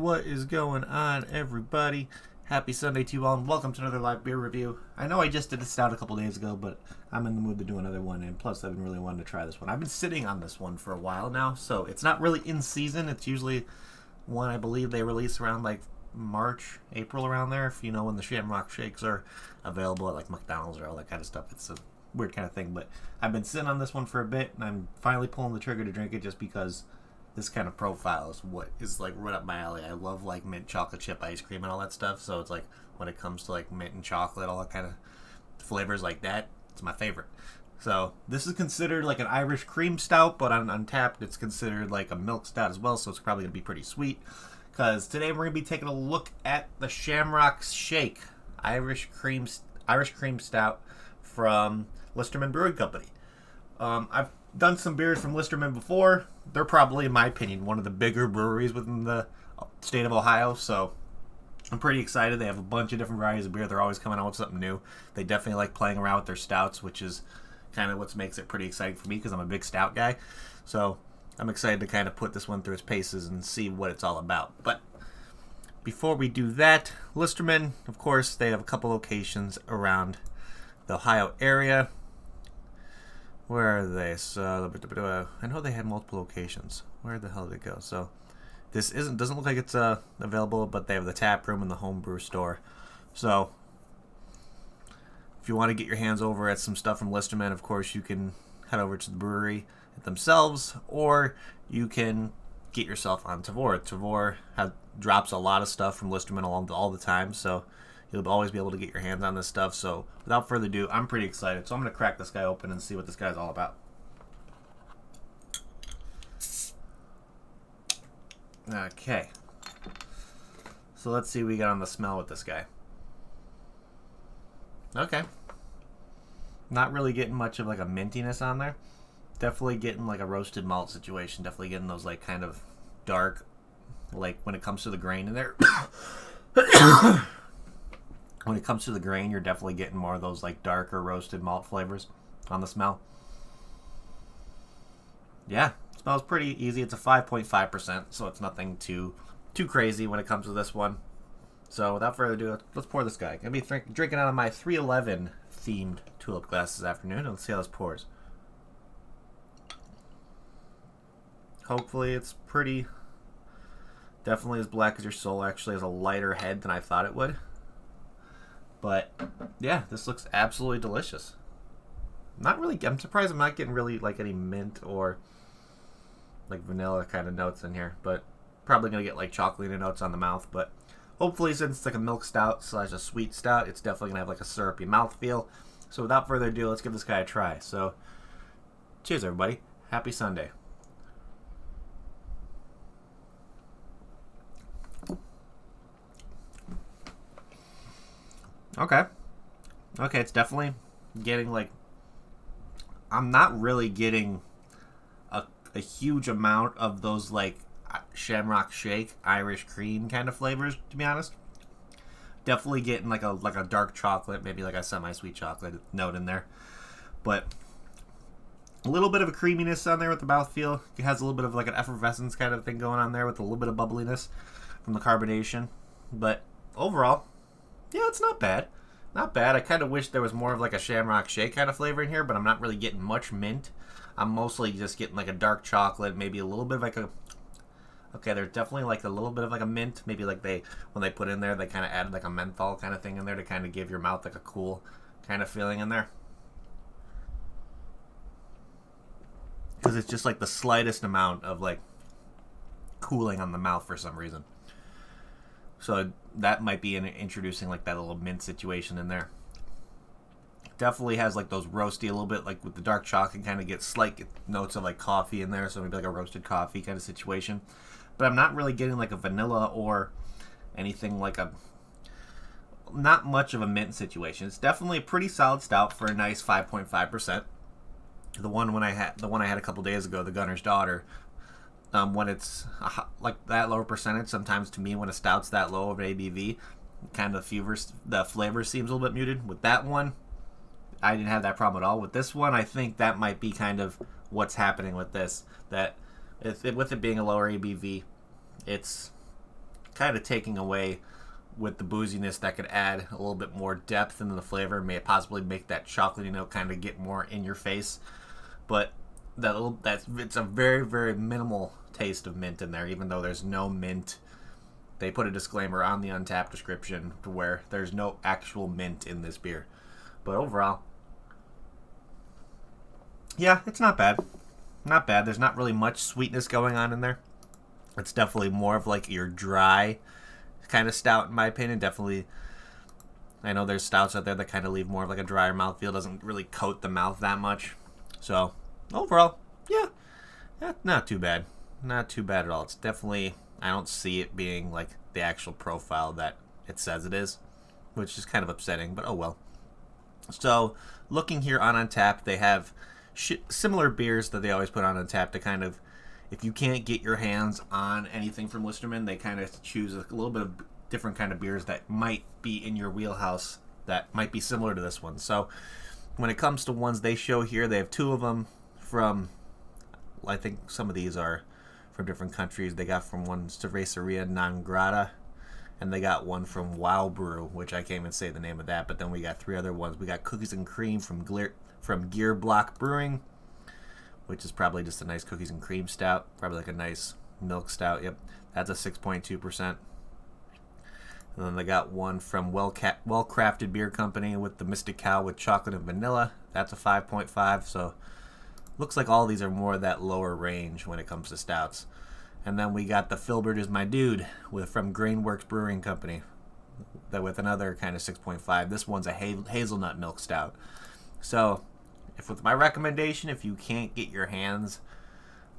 What is going on, everybody? Happy Sunday to you all, and welcome to another live beer review. I know I just did a Stout a couple days ago, but I'm in the mood to do another one, and plus I've been really wanting to try this one. I've been sitting on this one for a while now, so it's not really in season. It's usually one I believe they release around like March, April, around there, if you know when the Shamrock shakes are available at like McDonald's or all that kind of stuff. It's a weird kind of thing, but I've been sitting on this one for a bit, and I'm finally pulling the trigger to drink it just because this kind of profile is what is like right up my alley. I love like mint chocolate chip ice cream and all that stuff, so it's like when it comes to like mint and chocolate, all that kind of flavors like that, it's my favorite. So this is considered like an Irish cream stout, but on Untapped it's considered like a milk stout as well, so it's probably going to be pretty sweet. Because today we're going to be taking a look at the Shamrock Shake Irish cream stout from Listermann Brewing Company. I've done some beers from Listermann before. They're probably, in my opinion, one of the bigger breweries within the state of Ohio, so I'm pretty excited. They have a bunch of different varieties of beer. They're always coming out with something new. They definitely like playing around with their stouts, which is kind of what makes it pretty exciting for me because I'm a big stout guy. So I'm excited to kind of put this one through its paces and see what it's all about. But before we do that, Listermann, of course, they have a couple locations around the Ohio area. Where are they? So I know they had multiple locations. Where the hell did it go? So this doesn't look like it's available, but they have the tap room and the homebrew store. So if you want to get your hands over at some stuff from Listermann, of course you can head over to the brewery themselves, or you can get yourself on Tavour. Tavour drops a lot of stuff from Listermann all the time, so you'll always be able to get your hands on this stuff. So without further ado, I'm pretty excited. So I'm going to crack this guy open and see what this guy's all about. Okay. So let's see what we got on the smell with this guy. Okay. Not really getting much of like a mintiness on there. Definitely getting like a roasted malt situation. Definitely getting those like kind of dark, like when it comes to the grain in there. When it comes to the grain, you're definitely getting more of those like darker roasted malt flavors on the smell. Yeah, it smells pretty easy. It's a 5.5%, so it's nothing too crazy when it comes to this one. So without further ado, let's pour this guy. I'm going to be drinking out of my 311 themed tulip glass this afternoon. Let's see how this pours. Hopefully it's pretty, definitely as black as your soul. Actually has a lighter head than I thought it would. But yeah, this looks absolutely delicious. I'm surprised I'm not getting really like any mint or like vanilla kind of notes in here, but probably gonna get like chocolatey notes on the mouth. But hopefully, since it's like a milk stout / a sweet stout, it's definitely gonna have like a syrupy mouthfeel. So without further ado, let's give this guy a try. So cheers, everybody. Happy Sunday. Okay, it's definitely getting like, I'm not really getting a huge amount of those like Shamrock Shake Irish cream kind of flavors, to be honest. Definitely getting like a dark chocolate, maybe like a semi-sweet chocolate note in there, but a little bit of a creaminess on there with the mouthfeel. It has a little bit of like an effervescence kind of thing going on there with a little bit of bubbliness from the carbonation, but overall, yeah, it's not bad. Not bad. I kind of wish there was more of like a Shamrock Shake kind of flavor in here, but I'm not really getting much mint. I'm mostly just getting like a dark chocolate, maybe a little bit of like a... Okay, there's definitely like a little bit of like a mint. Maybe like when they put in there, they kind of added like a menthol kind of thing in there to kind of give your mouth like a cool kind of feeling in there. Because it's just like the slightest amount of like cooling on the mouth for some reason. So that might be introducing like that little mint situation in there. Definitely has like those roasty, a little bit like with the dark chocolate, kind of gets slight notes of like coffee in there. So maybe like a roasted coffee kind of situation. But I'm not really getting like a vanilla or anything like not much of a mint situation. It's definitely a pretty solid stout for a nice 5.5%. The one I had a couple days ago, the Gunner's Daughter. When it's like that lower percentage, sometimes to me when a stout's that low of an ABV, kind of the flavor seems a little bit muted. With that one, I didn't have that problem at all. With this one, I think that might be kind of what's happening with this. That with it being a lower ABV, it's kind of taking away with the booziness that could add a little bit more depth into the flavor, may possibly make that chocolatey note kind of get more in your face. But it's a very, very minimal taste of mint in there, even though there's no mint. They put a disclaimer on the Untapped description to where there's no actual mint in this beer. But overall, yeah, it's not bad. Not bad. There's not really much sweetness going on in there. It's definitely more of like your dry kind of stout, in my opinion. Definitely, I know there's stouts out there that kind of leave more of like a drier mouthfeel. Doesn't really coat the mouth that much. So, overall, yeah, not too bad. Not too bad at all. It's definitely, I don't see it being like the actual profile that it says it is, which is kind of upsetting, but oh well. So, looking here on Untapped, they have similar beers that they always put on Untapped to kind of, if you can't get your hands on anything from Listermann, they kind of choose a little bit of different kind of beers that might be in your wheelhouse that might be similar to this one. So, when it comes to ones they show here, they have 2 of them from, I think some of these are from different countries. They got from one Cerveceria Non Grata, and they got one from Wow Brew, which I can't even say the name of that, but then we got 3 other ones. We got Cookies and Cream from Gear Block Brewing, which is probably just a nice cookies and cream stout, probably like a nice milk stout. Yep, that's a 6.2%. And then they got one from Well Crafted Beer Company with the Mystic Cow with chocolate and vanilla. That's a 5.5. So looks like all these are more of that lower range when it comes to stouts. And then we got the Filbert is My Dude from Grainworks Brewing Company, that with another kind of 6.5. This one's a hazelnut milk stout. So, with my recommendation, if you can't get your hands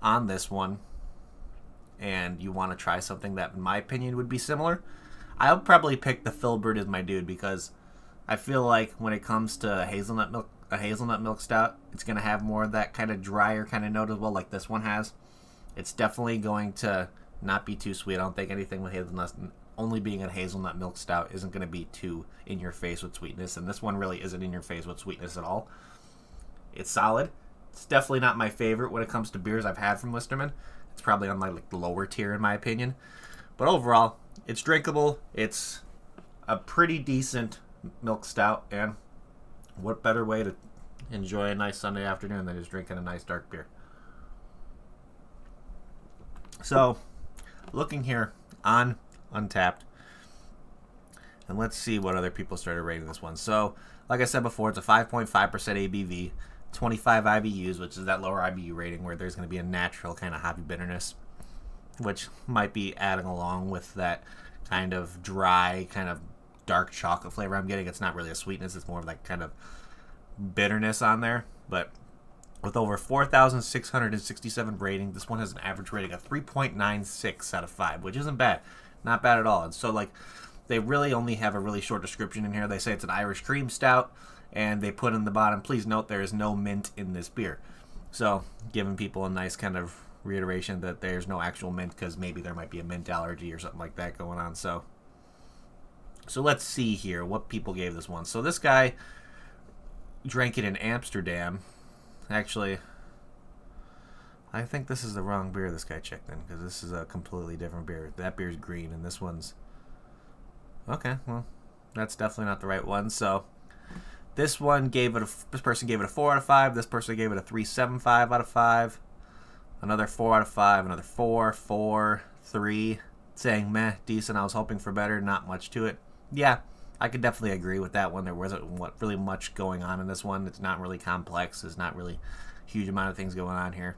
on this one and you want to try something that, in my opinion, would be similar, I'll probably pick the Filbert is My Dude, because I feel like when it comes to a hazelnut milk stout, it's going to have more of that kind of drier kind of note as well, like this one has. It's definitely going to not be too sweet. I don't think anything with hazelnut, only being a hazelnut milk stout, isn't going to be too in your face with sweetness, and this one really isn't in your face with sweetness at all. It's solid. It's definitely not my favorite when it comes to beers I've had from Listermann. It's probably on my lower tier in my opinion. But overall, it's drinkable. It's a pretty decent milk stout, and what better way to enjoy a nice Sunday afternoon than just drinking a nice dark beer. So, looking here on Untapped, and let's see what other people started rating this one. So, like I said before, it's a 5.5% ABV, 25 IBUs, which is that lower IBU rating where there's going to be a natural kind of hoppy bitterness, which might be adding along with that kind of dry, kind of dark chocolate flavor I'm getting. It's not really a sweetness, it's more of like kind of bitterness on there. But with over 4,667 rating, this one has an average rating of 3.96 out of 5, which isn't bad. Not bad at all. And so, like, they really only have a really short description in here. They say it's an Irish cream stout, and they put in the bottom, please note there is no mint in this beer. So, giving people a nice kind of reiteration that there's no actual mint, because maybe there might be a mint allergy or something like that going on. So let's see here what people gave this one. So this guy drank it in Amsterdam. Actually, I think this is the wrong beer this guy checked in, because this is a completely different beer. That beer's green, and this one's... Okay, well, that's definitely not the right one. So this person gave it a 4 out of 5. This person gave it a 3.75 out of 5. Another 4 out of 5. Another 4, 3. Saying, meh, decent. I was hoping for better. Not much to it. Yeah, I could definitely agree with that one. There wasn't really much going on in this one. It's not really complex. There's not really a huge amount of things going on here.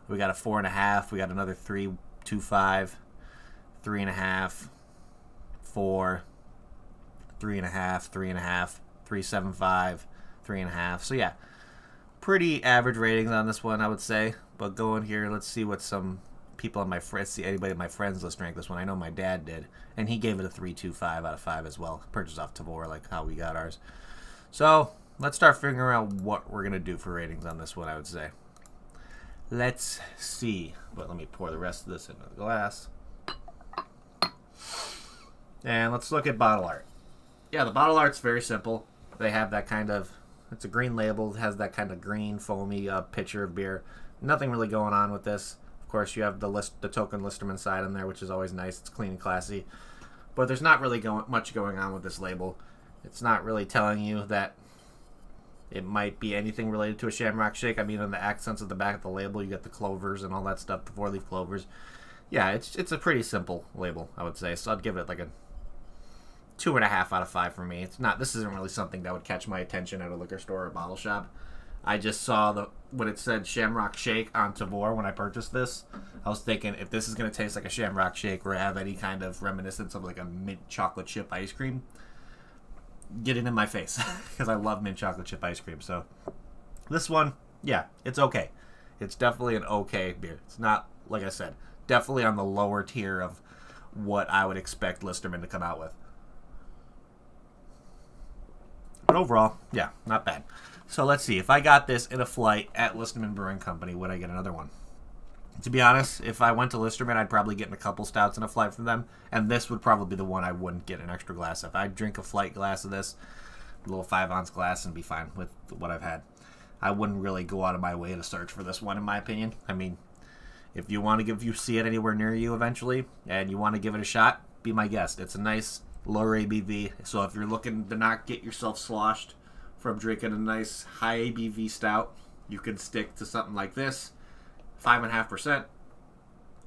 We got a 4.5. We got another 3.25, 3.5, 4, 3.5, 3.5, 3.75, 3.5. So yeah, pretty average ratings on this one, I would say. But going here, let's see what some people on my friends, see anybody on my friends list rank this one. I know my dad did, and he gave it a 3.25 out of 5 as well. Purchased off Tavor, like how we got ours. So let's start figuring out what we're gonna do for ratings on this one, I would say. Let's see. But let me pour the rest of this into the glass. And let's look at bottle art. Yeah, the bottle art's very simple. They have that kind of, it's a green label. It has that kind of green, foamy pitcher of beer. Nothing really going on with this. course, you have the token Listermann side on there, which is always nice. It's clean and classy. But there's not really much going on with this label. It's not really telling you that it might be anything related to a Shamrock shake. I mean, on the accents at the back of the label, you get the clovers and all that stuff, the 4-leaf clovers. Yeah, it's a pretty simple label, I would say. So I'd give it like a 2.5 out of 5 for me. This isn't really something that would catch my attention at a liquor store or a bottle shop. I just saw when it said Shamrock Shake on Tavour when I purchased this. I was thinking, if this is going to taste like a Shamrock Shake or have any kind of reminiscence of like a mint chocolate chip ice cream, get it in my face, because I love mint chocolate chip ice cream. So this one, yeah, it's okay. It's definitely an okay beer. It's not, like I said, definitely on the lower tier of what I would expect Listermann to come out with. But overall, yeah, not bad. So let's see. If I got this in a flight at Listermann Brewing Company, would I get another one? To be honest, if I went to Listermann, I'd probably get in a couple stouts in a flight from them, and this would probably be the one I wouldn't get an extra glass of. I'd drink a flight glass of this, a little 5-ounce glass, and be fine with what I've had. I wouldn't really go out of my way to search for this one, in my opinion. I mean, if you see it anywhere near you eventually, and you want to give it a shot, be my guest. It's a nice lower ABV, so if you're looking to not get yourself sloshed from drinking a nice high ABV stout, you can stick to something like this, 5.5%,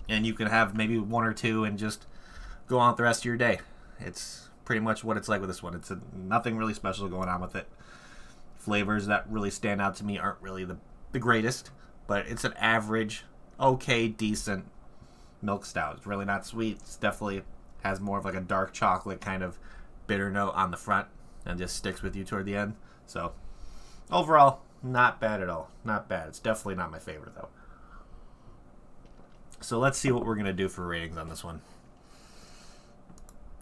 and you can have maybe one or two and just go on with the rest of your day. It's pretty much what it's like with this one. It's nothing really special going on with it. Flavors that really stand out to me aren't really the greatest, but it's an average, okay, decent milk stout. It's really not sweet. It's definitely has more of like a dark chocolate kind of bitter note on the front and just sticks with you toward the end. So overall, not bad at all. Not bad. It's definitely not my favorite though. So let's see what we're going to do for ratings on this one.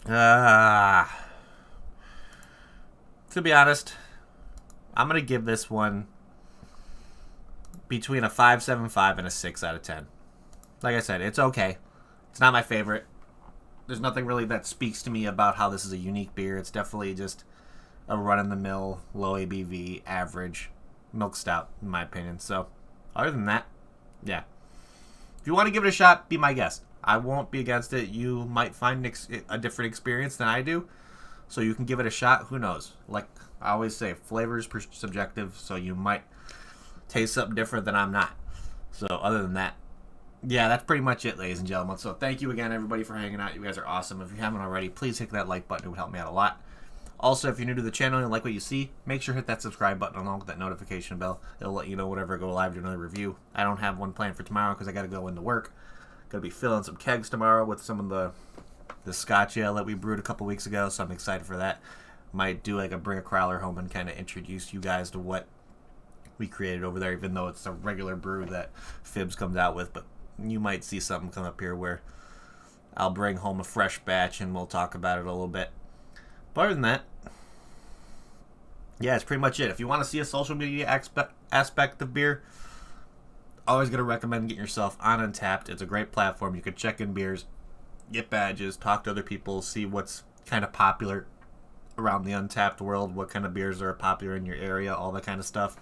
To be honest, I'm going to give this one between a 5.75 and a 6 out of 10. Like I said, it's okay. It's not my favorite. There's nothing really that speaks to me about how this is a unique beer. It's definitely just a run-in-the-mill, low ABV, average milk stout, in my opinion. So, other than that, yeah. If you want to give it a shot, be my guest. I won't be against it. You might find a different experience than I do, so you can give it a shot. Who knows? Like I always say, flavor is subjective, so you might taste something different than I'm not. So, other than that, yeah, that's pretty much it, ladies and gentlemen. So thank you again, everybody, for hanging out. You guys are awesome. If you haven't already, please hit that like button. It would help me out a lot. Also, if you're new to the channel and like what you see, make sure to hit that subscribe button along with that notification bell. It'll let you know whenever I go live to another review. I don't have one planned for tomorrow because I got to go into work. Got to be filling some kegs tomorrow with some of the Scotch ale that we brewed a couple weeks ago, so I'm excited for that. Might do like a bring a crowler home and kind of introduce you guys to what we created over there, even though it's a regular brew that Fibs comes out with, but you might see something come up here where I'll bring home a fresh batch and we'll talk about it a little bit. But other than that, yeah, it's pretty much it. If you want to see a social media aspect of beer, always going to recommend getting yourself on Untapped. It's a great platform. You can check in beers, get badges, talk to other people, see what's kind of popular around the Untapped world, what kind of beers are popular in your area, all that kind of stuff.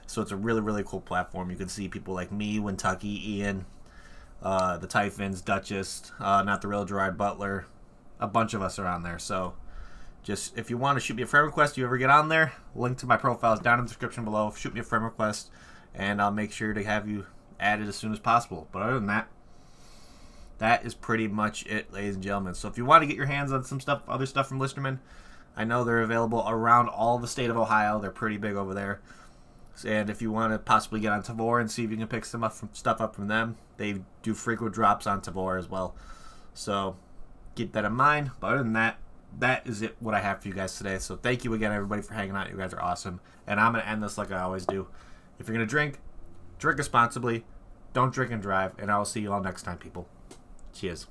So it's a really, really cool platform. You can see people like me, Kentucky, Ian, the Typhons, Duchess, Not the Real Gerard Butler. A bunch of us are on there. So just if you want to shoot me a friend request, you ever get on there, link to my profile is down in the description below. Shoot me a friend request, and I'll make sure to have you added as soon as possible. But other than that, that is pretty much it, ladies and gentlemen. So if you want to get your hands on some stuff, other stuff from Listermann, I know they're available around all the state of Ohio. They're pretty big over there. And if you want to possibly get on Tavour and see if you can pick some stuff up from them, they do frequent drops on Tavour as well. So keep that in mind. But other than that, that is it, what I have for you guys today. So thank you again, everybody, for hanging out. You guys are awesome. And I'm going to end this like I always do. If you're going to drink responsibly. Don't drink and drive. And I will see you all next time, people. Cheers.